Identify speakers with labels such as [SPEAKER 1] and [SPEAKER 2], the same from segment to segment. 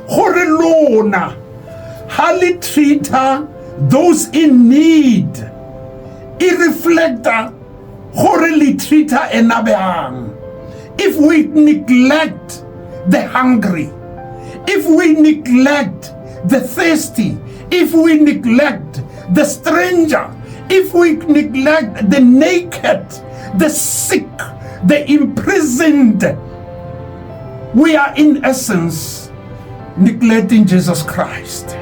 [SPEAKER 1] gore lona ha le treata those in need e reflecta gore le treata ena bjang. If we neglect the hungry, if we neglect the thirsty, if we neglect the stranger, if we neglect the naked, the sick, the imprisoned, we are in essence neglecting Jesus Christ.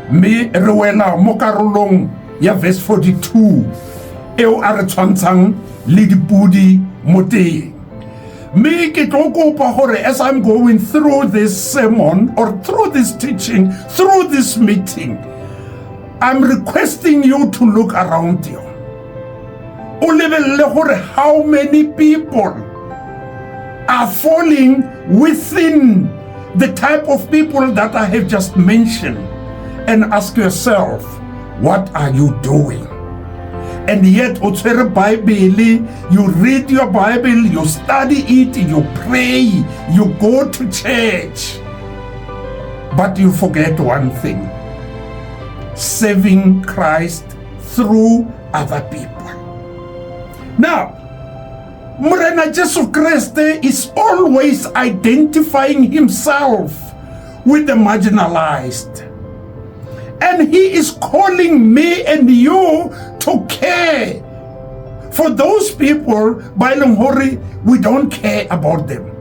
[SPEAKER 1] Me re wela mo karolong ya verse 42 eo a re tshwantshang le dipudi mo teng. Me ke tlo kopa gore as I'm going through this sermon or through this teaching, through this meeting, I'm requesting you to look around you. O lebelle gore how many people are falling within the type of people that I have just mentioned, and ask yourself, what are you doing? And yet, you read your Bible, you study it, you pray, you go to church, but you forget one thing: serving Christ through other people. Now, Morena Jesus Christ is always identifying himself with the marginalized. And he is calling me and you to care for those people by Longhori we don't care about them.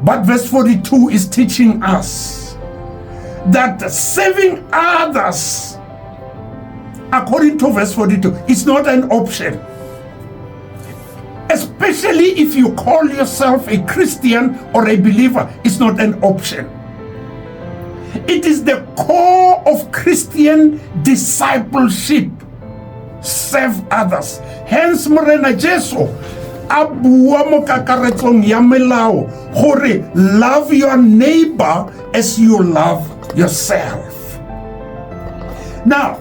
[SPEAKER 1] But verse 42 is teaching us that serving others, according to verse 42, is not an option. Especially if you call yourself a Christian or a believer, it's not an option. It is the core of Christian discipleship. Serve others. Hence, Morena Jesu, abua mo kakaretsong ya melao gore love your neighbor as you love yourself. Now,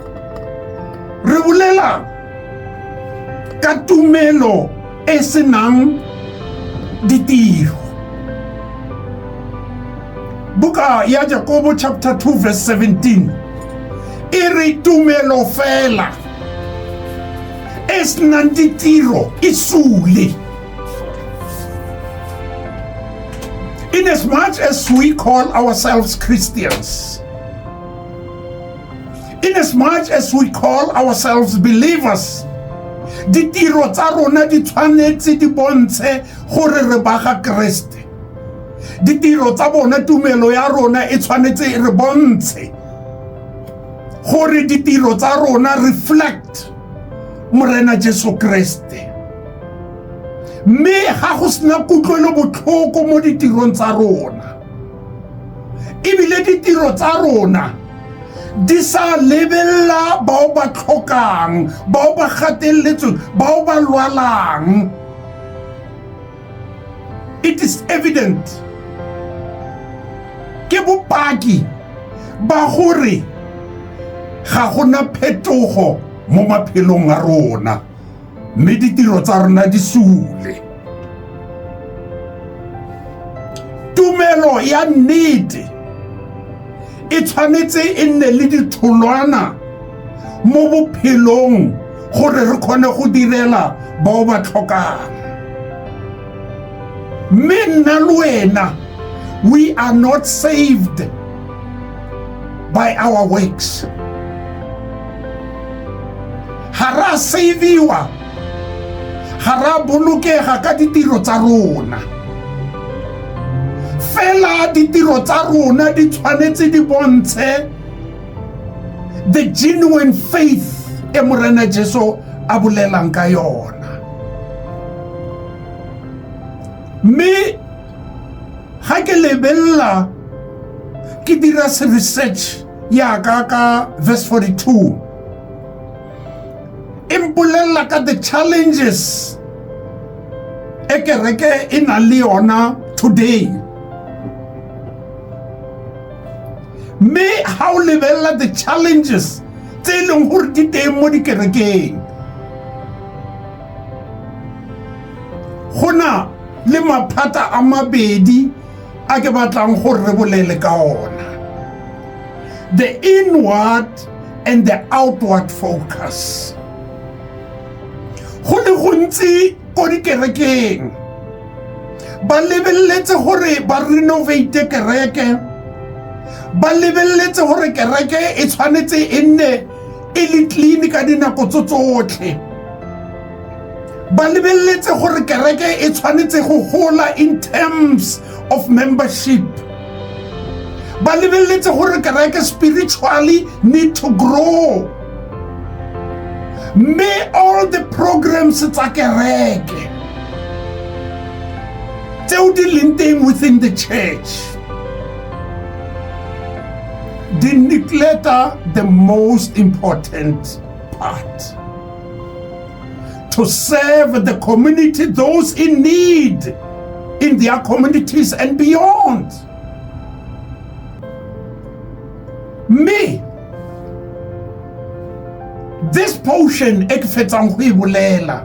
[SPEAKER 1] re bolela ka tumelo e senang ditiro. Buka ya Jacobo chapter 2 verse 17 e re tumelo fela e senang ditiro e sule. Inasmuch as we call ourselves Christians, inasmuch as we call ourselves believers, ditiro tsa rona di tshwanetse di bontshe gore re baga Kriste. Ditiro tsa bona tumelo ya rona e tshwanetse re bontshe gore ditiro tsa rona reflect Morena Jesu Kriste. Me ga go sena kutlwelo botlhoko mo ditirong tsa rona, ebile ditiro tsa rona di sa lebella bao ba tlhokang, bao ba gateletsweng, bao ba lwalang. It is evident ke bopaki ba gore ga gona phetogo mo maphelong a rona, mme ditiro tsa rona di sule. Tumelo ya nnete e tshwanetse e nne le ditholwana mo bophelong gore re kgone go direla bao ba tlhokang. Mme nna le wena, we are not saved by our works. Ha ra saviwa, ha ra bolokega ka ditiro tsa rona. Fela ditiro tsa rona di tshwanetse di bontshe the genuine faith e Morena Jesu a bolelang ka yona. Me ga ke lebella ke dira research ya ka verse 42 impolela ka the challenges e kereke e na le yona today. Me how lebella the challenges tse leng gore di teng mo dikerekeng le maphata a mabedi a ke batlang gore re bolele ka ona. The inward and the outward focus. Go le gontsi ko dikerekeng ba lebeletse gore ba renovate kereke, ba lebeletse gore kereke e tshwanetse e nne e le clean ka dinako tsotlhe, ba lebeletse gore kereke e tshwanetse go gola in terms of membership, ba lebeletse gore kereke spiritually need to grow. May all the programs tsa kereke tseo di leng teng within the church di neglect the most important part: to serve the community, those in need in their communities and beyond. Me, this portion e ke fetsang go e bolela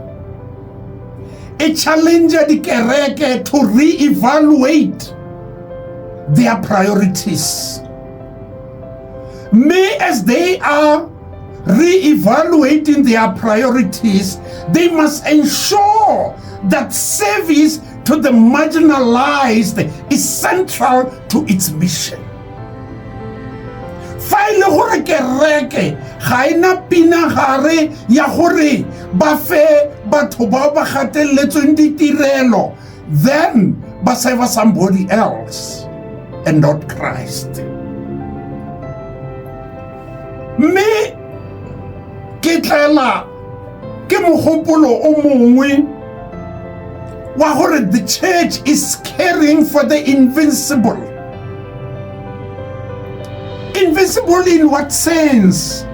[SPEAKER 1] e challenge di kereke to re-evaluate their priorities. Me, as they are re-evaluating their priorities, they must ensure that service to the marginalized is central to its mission. Fa ile gore kereke ga ina pinagare ya gore ba fe batho ba ba gatelletsweng ditirelo, then ba serve somebody else and not Christ. Me ke tlela ke mogopolo o mongwe wa gore the church is caring for the invincible. Invincible in what sense?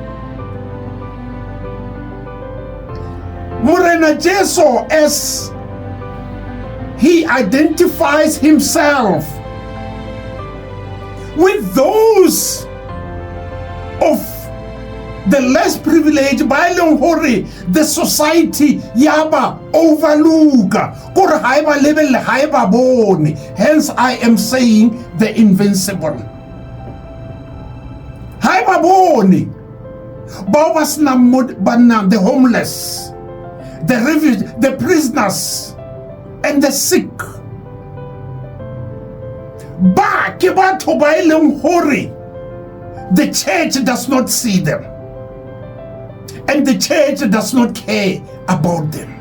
[SPEAKER 1] Morena Jesu, as he identifies himself with those of the less privileged, by the society yaba overlook, hence I am saying the invincible. The homeless, the refugees, the prisoners, and the sick. The church does not see them, and the church does not care about them.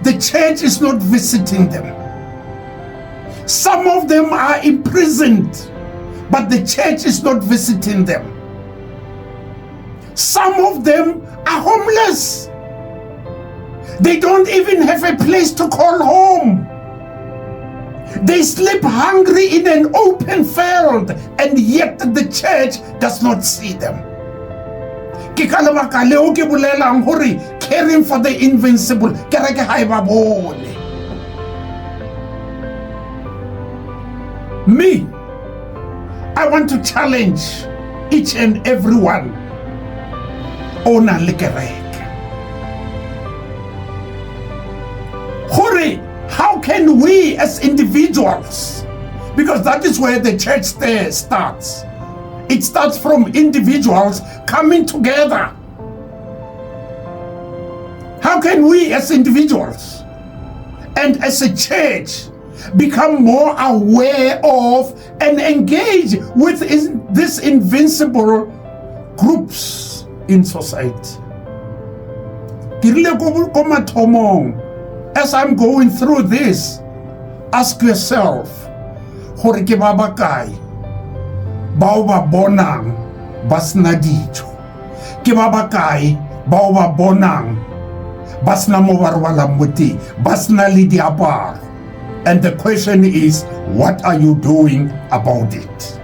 [SPEAKER 1] The church is not visiting them. Some of them are imprisoned, but the church is not visiting them. Some of them are homeless. They don't even have a place to call home. They sleep hungry in an open field, and yet the church does not see them. Caring for the invincible. Me, I want to challenge each and every one. How can we as individuals, because that is where the church starts. It starts from individuals coming together. How can we as individuals and as a church become more aware of and engage with these invincible groups in society? As I'm going through this, ask yourself, gore ke ba bakae bao ba bonang ba sena dijo, ke ba bakae bao ba bonang ba sena mo ba robalang mo teng, ba sena le diaparo. And the question is, what are you doing about it?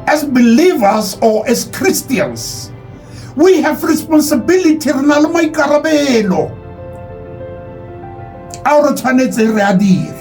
[SPEAKER 1] As believers or as Christians, we have responsibility. Re na le maikarabelo a re tshwanetse re a dire.